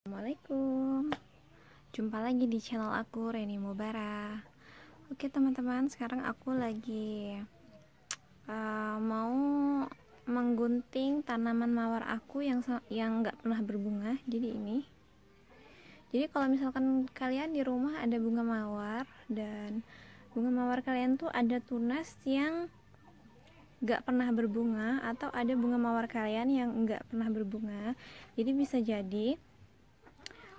Assalamualaikum. Jumpa lagi di channel aku, Reni Mubara. Oke teman-teman, sekarang aku lagi mau menggunting tanaman mawar aku yang nggak pernah berbunga. Jadi kalau misalkan kalian di rumah ada bunga mawar dan bunga mawar kalian tuh ada tunas yang nggak pernah berbunga, atau ada bunga mawar kalian yang nggak pernah berbunga, jadi bisa jadi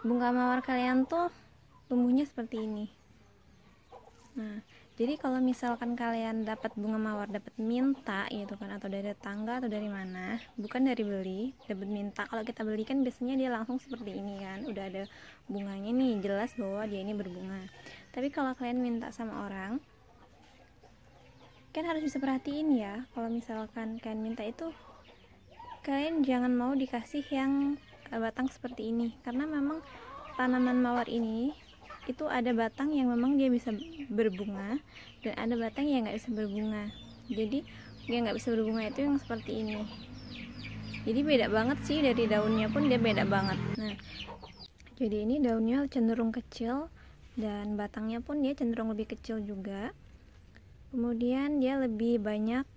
bunga mawar kalian tuh tumbuhnya seperti ini. Nah, jadi kalau misalkan kalian dapat bunga mawar, dapat minta gitu kan, atau dari tetangga atau dari mana, bukan dari beli, dapat minta. Kalau kita beli kan biasanya dia langsung seperti ini kan, udah ada bunganya nih, jelas bahwa dia ini berbunga. Tapi kalau kalian minta sama orang, kan harus bisa perhatiin ya, kalau misalkan kalian minta itu, kalian jangan mau dikasih yang batang seperti ini, karena memang tanaman mawar ini itu ada batang yang memang dia bisa berbunga dan ada batang yang nggak bisa berbunga. Jadi yang nggak bisa berbunga itu yang seperti ini. Jadi beda banget sih, dari daunnya pun dia beda banget. Nah, jadi ini daunnya cenderung kecil dan batangnya pun dia cenderung lebih kecil juga. Kemudian dia lebih banyak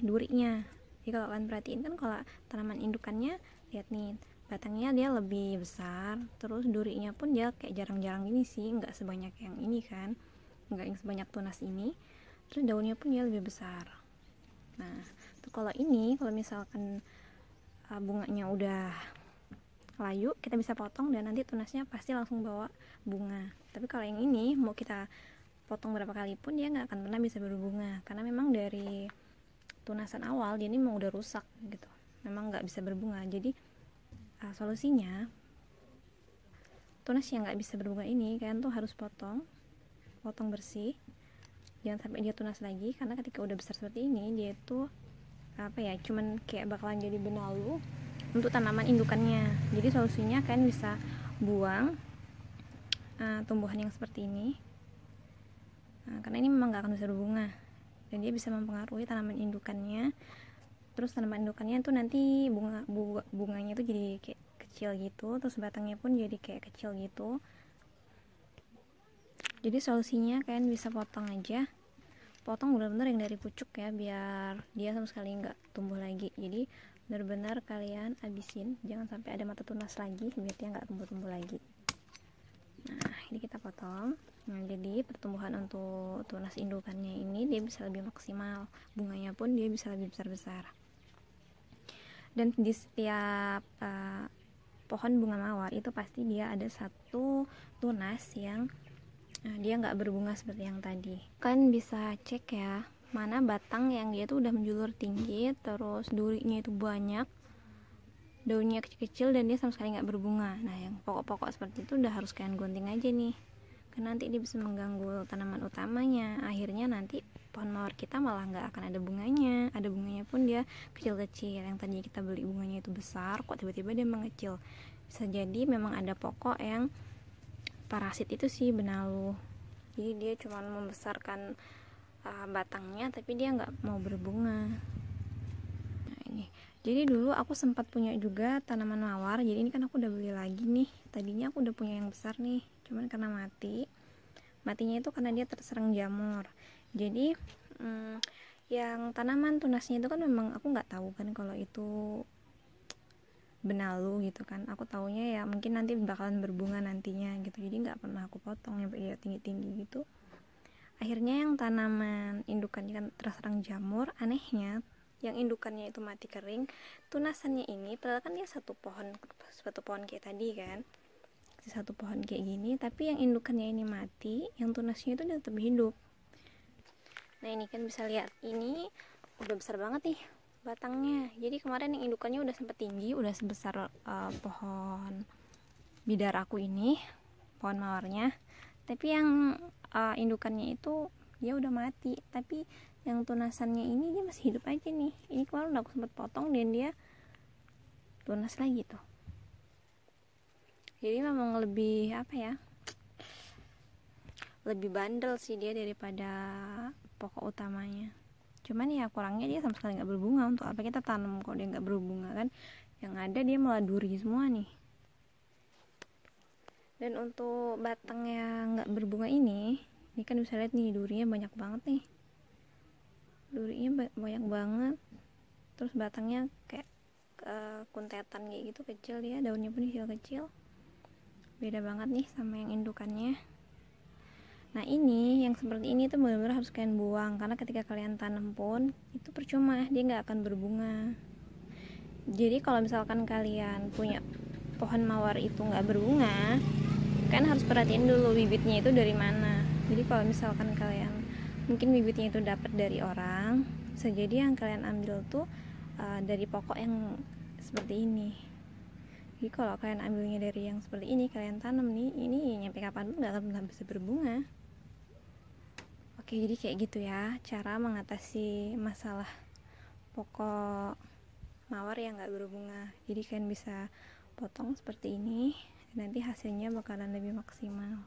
durinya. Jadi kalau kalian perhatiin kan, kalau tanaman indukannya, lihat nih, batangnya dia lebih besar, terus durinya pun dia kayak jarang-jarang gini sih, nggak sebanyak yang ini kan, nggak yang sebanyak tunas ini. Terus daunnya pun dia lebih besar. Nah, tuh kalau ini, kalau misalkan bunganya udah layu, kita bisa potong dan nanti tunasnya pasti langsung bawa bunga. Tapi kalau yang ini mau kita potong berapa kali pun dia nggak akan pernah bisa berbunga, karena memang dari tunasan awal dia ini memang udah rusak gitu, memang nggak bisa berbunga. Jadi solusinya, tunas yang nggak bisa berbunga ini kalian tuh harus potong bersih, jangan sampai dia tunas lagi, karena ketika udah besar seperti ini dia itu cuman kayak bakalan jadi benalu untuk tanaman indukannya. Jadi solusinya kalian bisa buang tumbuhan yang seperti ini, karena ini memang nggak akan bisa berbunga dan dia bisa mempengaruhi tanaman indukannya. Terus tanaman indukannya tuh nanti bunganya tuh jadi kayak kecil gitu, terus batangnya pun jadi kayak kecil gitu. Jadi solusinya kalian bisa potong aja, potong benar-benar yang dari pucuk ya, biar dia sama sekali nggak tumbuh lagi. Jadi benar-benar kalian habisin, jangan sampai ada mata tunas lagi, biar dia nggak tumbuh-tumbuh lagi. Nah, ini kita potong. Nah, jadi pertumbuhan untuk tunas indukannya ini dia bisa lebih maksimal, bunganya pun dia bisa lebih besar-besar. Dan di setiap pohon bunga mawar itu pasti dia ada satu tunas yang dia nggak berbunga seperti yang tadi. Kalian bisa cek ya, mana batang yang dia tuh udah menjulur tinggi, terus durinya itu banyak, daunnya kecil-kecil, dan dia sama sekali nggak berbunga. Nah, yang pokok-pokok seperti itu udah harus kalian gunting aja nih, karena nanti dia bisa mengganggu tanaman utamanya. Akhirnya nanti pohon mawar kita malah nggak akan ada bunganya. Ada bunganya pun dia kecil-kecil. Yang tadinya kita beli bunganya itu besar, kok tiba-tiba dia mengecil. Bisa jadi memang ada pokok yang parasit itu sih, benalu. Jadi dia cuma membesarkan batangnya, tapi dia nggak mau berbunga. Nah, ini. Jadi dulu aku sempat punya juga tanaman mawar. Jadi ini kan aku udah beli lagi nih. Tadinya aku udah punya yang besar nih, cuman karena matinya itu karena dia terserang jamur. Jadi yang tanaman tunasnya itu kan memang aku nggak tahu kan kalau itu benalu gitu kan. Aku taunya ya mungkin nanti bakalan berbunga nantinya gitu. Jadi nggak pernah aku potong sampai dia tinggi-tinggi gitu. Akhirnya yang tanaman indukannya kan terserang jamur. Anehnya yang indukannya itu mati kering, tunasannya ini padahal kan dia satu pohon kayak tadi kan, satu pohon kayak gini, tapi yang indukannya ini mati, yang tunasnya itu tetap hidup. Nah, ini kan bisa lihat, ini udah besar banget nih batangnya. Jadi kemarin yang indukannya udah sempet tinggi, udah sebesar pohon bidar aku ini, pohon mawarnya. Tapi yang indukannya itu dia udah mati, tapi yang tunasannya ini dia masih hidup aja nih. Ini kemarin udah aku sempet potong dan dia tunas lagi tuh. Jadi memang lebih lebih bandel sih dia daripada pokok utamanya. Cuman ya kurangnya dia sama sekali nggak berbunga. Untuk apa kita tanam kalau dia nggak berbunga kan? Yang ada dia malah duri semua nih. Dan untuk batang yang nggak berbunga ini kan bisa lihat nih, durinya banyak banget nih, banyak banget. Terus batangnya kayak kuntetan kayak gitu, kecil ya, daunnya pun kecil-kecil, beda banget nih sama yang indukannya. Nah ini yang seperti ini tuh benar-benar harus kalian buang, karena ketika kalian tanam pun itu percuma, dia nggak akan berbunga. Jadi kalau misalkan kalian punya pohon mawar itu nggak berbunga, kan harus perhatiin dulu bibitnya itu dari mana. Jadi kalau misalkan kalian mungkin bibitnya itu dapat dari orang, bisa jadi yang kalian ambil tuh dari pokok yang seperti ini. Jadi kalau kalian ambilnya dari yang seperti ini, kalian tanam nih, ini nyampe kapan pun nggak akan pernah bisa berbunga. Oke, jadi kayak gitu ya cara mengatasi masalah pokok mawar yang nggak berbunga. Jadi kalian bisa potong seperti ini, nanti hasilnya bakalan lebih maksimal.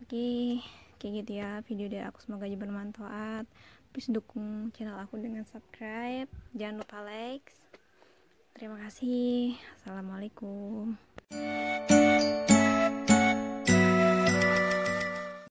Oke, kayak gitu ya video dari aku, semoga aja bermanfaat. Please dukung channel aku dengan subscribe, jangan lupa like. Terima kasih. Assalamualaikum.